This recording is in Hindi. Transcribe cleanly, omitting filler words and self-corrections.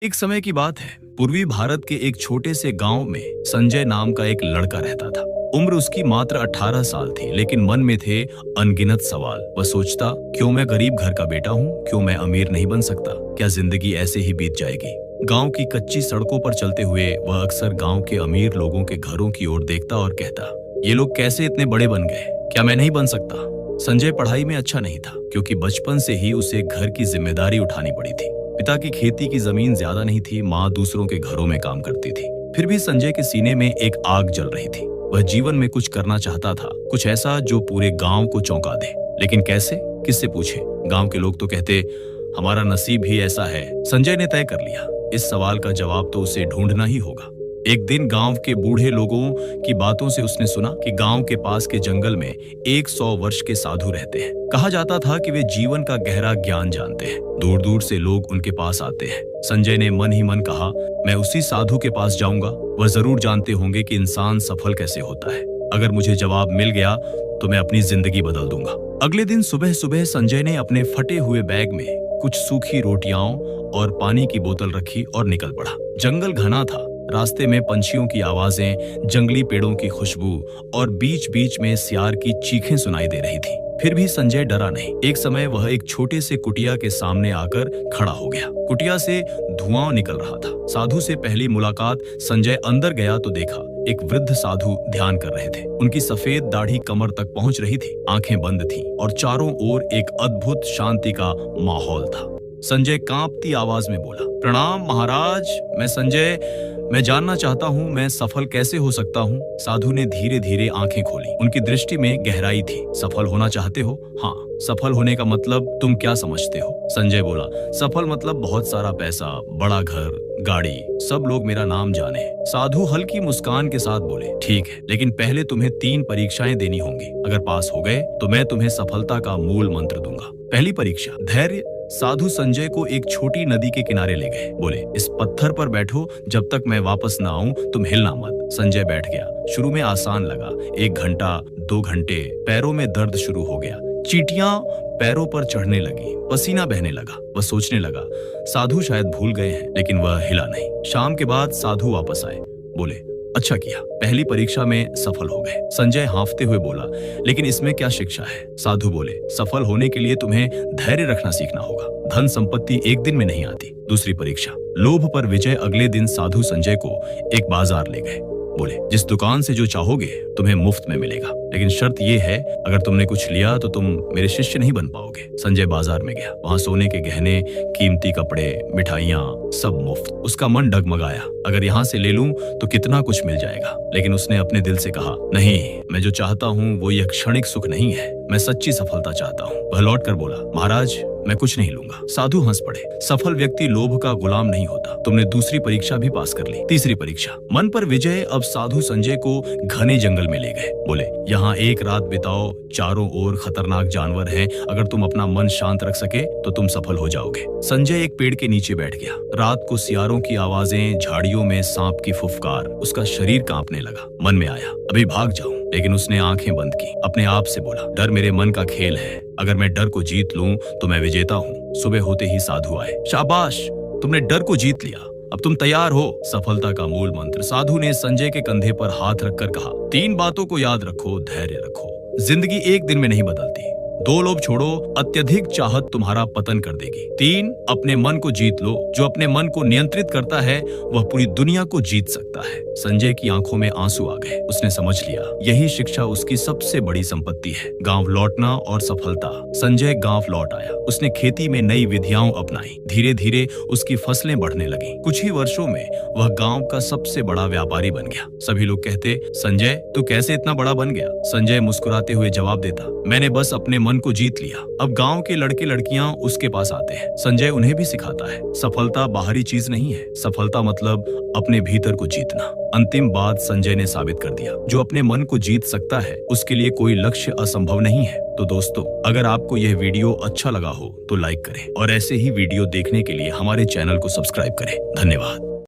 एक समय की बात है, पूर्वी भारत के एक छोटे से गांव में संजय नाम का एक लड़का रहता था। उम्र उसकी मात्र 18 साल थी, लेकिन मन में थे अनगिनत सवाल। वह सोचता, क्यों मैं गरीब घर का बेटा हूँ? क्यों मैं अमीर नहीं बन सकता? क्या जिंदगी ऐसे ही बीत जाएगी? गांव की कच्ची सड़कों पर चलते हुए वह अक्सर गांव के अमीर लोगों के घरों की ओर देखता और कहता, ये लोग कैसे इतने बड़े बन गए? क्या मैं नहीं बन सकता? संजय पढ़ाई में अच्छा नहीं था, क्योंकि बचपन से ही उसे घर की जिम्मेदारी उठानी पड़ी थी। पिता की खेती की जमीन ज्यादा नहीं थी, माँ दूसरों के घरों में काम करती थी। फिर भी संजय के सीने में एक आग जल रही थी। वह जीवन में कुछ करना चाहता था, कुछ ऐसा जो पूरे गांव को चौंका दे। लेकिन कैसे? किससे पूछे? गांव के लोग तो कहते, हमारा नसीब ही ऐसा है। संजय ने तय कर लिया, इस सवाल का जवाब तो उसे ढूंढना ही होगा। एक दिन गांव के बूढ़े लोगों की बातों से उसने सुना कि गांव के पास के जंगल में 100 वर्ष के साधु रहते हैं। कहा जाता था कि वे जीवन का गहरा ज्ञान जानते हैं। दूर दूर से लोग उनके पास आते हैं। संजय ने मन ही मन कहा, मैं उसी साधु के पास जाऊंगा। वह जरूर जानते होंगे कि इंसान सफल कैसे होता है। अगर मुझे जवाब मिल गया तो मैं अपनी जिंदगी बदल दूंगा। अगले दिन सुबह सुबह संजय ने अपने फटे हुए बैग में कुछ सूखी रोटियां और पानी की बोतल रखी और निकल पड़ा। जंगल घना था। रास्ते में पंछियों की आवाजें, जंगली पेड़ों की खुशबू और बीच बीच में सियार की चीखें सुनाई दे रही थी। फिर भी संजय डरा नहीं। एक समय वह एक छोटे से कुटिया के सामने आकर खड़ा हो गया। कुटिया से धुआं निकल रहा था। साधु से पहली मुलाकात। संजय अंदर गया तो देखा एक वृद्ध साधु ध्यान कर रहे थे। उनकी सफेद दाढ़ी कमर तक पहुंच रही थी, आंखें बंद थीं और चारों ओर एक अद्भुत शांति का माहौल था। संजय कांपती आवाज में बोला, प्रणाम महाराज, मैं संजय। मैं जानना चाहता हूँ मैं सफल कैसे हो सकता हूँ? साधु ने धीरे धीरे आंखें खोली। उनकी दृष्टि में गहराई थी। सफल होना चाहते हो? हाँ। सफल होने का मतलब तुम क्या समझते हो? संजय बोला, सफल मतलब बहुत सारा पैसा, बड़ा घर, गाड़ी, सब लोग मेरा नाम जाने। साधु हल्की मुस्कान के साथ बोले, ठीक है, लेकिन पहले तुम्हें 3 परीक्षाएं देनी होंगी। अगर पास हो गए तो मैं तुम्हें सफलता का मूल मंत्र दूंगा। पहली परीक्षा, धैर्य। साधु संजय को एक छोटी नदी के किनारे ले गए। बोले, इस पत्थर पर बैठो, जब तक मैं वापस ना आऊं तुम हिलना मत। संजय बैठ गया। शुरू में आसान लगा। 1 घंटा, 2 घंटे, पैरों में दर्द शुरू हो गया। चींटियां पैरों पर चढ़ने लगी, पसीना बहने लगा। वह सोचने लगा, साधु शायद भूल गए हैं, लेकिन वह हिला नहीं। शाम के बाद साधु वापस आए। बोले, अच्छा किया, पहली परीक्षा में सफल हो गए। संजय हांफते हुए बोला, लेकिन इसमें क्या शिक्षा है? साधु बोले, सफल होने के लिए तुम्हें धैर्य रखना सीखना होगा। धन संपत्ति एक दिन में नहीं आती। दूसरी परीक्षा, लोभ पर विजय। अगले दिन साधु संजय को एक बाजार ले गए। बोले, जिस दुकान से जो चाहोगे तुम्हें मुफ्त में मिलेगा, लेकिन शर्त यह है, अगर तुमने कुछ लिया तो तुम मेरे शिष्य नहीं बन पाओगे। संजय बाजार में गया। वहां सोने के गहने, कीमती कपड़े, मिठाइयां, सब मुफ्त। उसका मन डगमगाया, अगर यहाँ से ले लूं तो कितना कुछ मिल जाएगा। लेकिन उसने अपने दिल से कहा, नहीं, मैं जो चाहता हूँ वो यह क्षणिक सुख नहीं है, मैं सच्ची सफलता चाहता हूँ। वह लौट कर बोला, महाराज, मैं कुछ नहीं लूंगा। साधु हंस पड़े। सफल व्यक्ति लोभ का गुलाम नहीं होता। तुमने दूसरी परीक्षा भी पास कर ली। तीसरी परीक्षा, मन पर विजय। अब साधु संजय को घने जंगल में ले गए। बोले, यहाँ एक रात बिताओ, चारों ओर खतरनाक जानवर हैं, अगर तुम अपना मन शांत रख सके तो तुम सफल हो जाओगे। संजय एक पेड़ के नीचे बैठ गया। रात को सियारों की आवाजें, झाड़ियों में सांप की फुफकार। उसका शरीर कांपने लगा। मन में आया, अभी भाग जाऊं, लेकिन उसने आंखें बंद की। अपने आप से बोला, डर मेरे मन का खेल है, अगर मैं डर को जीत लूं तो मैं विजेता हूँ। सुबह होते ही साधु आए। शाबाश, तुमने डर को जीत लिया, अब तुम तैयार हो। सफलता का मूल मंत्र। साधु ने संजय के कंधे पर हाथ रखकर कहा, 3 बातों को याद रखो, धैर्य रखो। जिंदगी एक दिन में नहीं बदलती। 2 लोभ छोड़ो, अत्यधिक चाहत तुम्हारा पतन कर देगी। 3, अपने मन को जीत लो। जो अपने मन को नियंत्रित करता है वह पूरी दुनिया को जीत सकता है। संजय की आंखों में आंसू आ गए। उसने समझ लिया, यही शिक्षा उसकी सबसे बड़ी संपत्ति है, गांव लौटना और सफलता। संजय गांव लौट आया। उसने खेती में नई विधियां अपनाई। धीरे धीरे उसकी फसलें बढ़ने लगी। कुछ ही वर्षों में वह गांव का सबसे बड़ा व्यापारी बन गया। सभी लोग कहते, संजय, तू कैसे इतना बड़ा बन गया? संजय मुस्कुराते हुए जवाब देता, मैंने बस अपने मन को जीत लिया। अब गांव के लड़के लड़कियां उसके पास आते हैं। संजय उन्हें भी सिखाता है, सफलता बाहरी चीज नहीं है, सफलता मतलब अपने भीतर को जीतना। अंतिम बात संजय ने साबित कर दिया, जो अपने मन को जीत सकता है उसके लिए कोई लक्ष्य असंभव नहीं है। तो दोस्तों, अगर आपको यह वीडियो अच्छा लगा हो तो लाइक करें और ऐसे ही वीडियो देखने के लिए हमारे चैनल को सब्सक्राइब करें। धन्यवाद।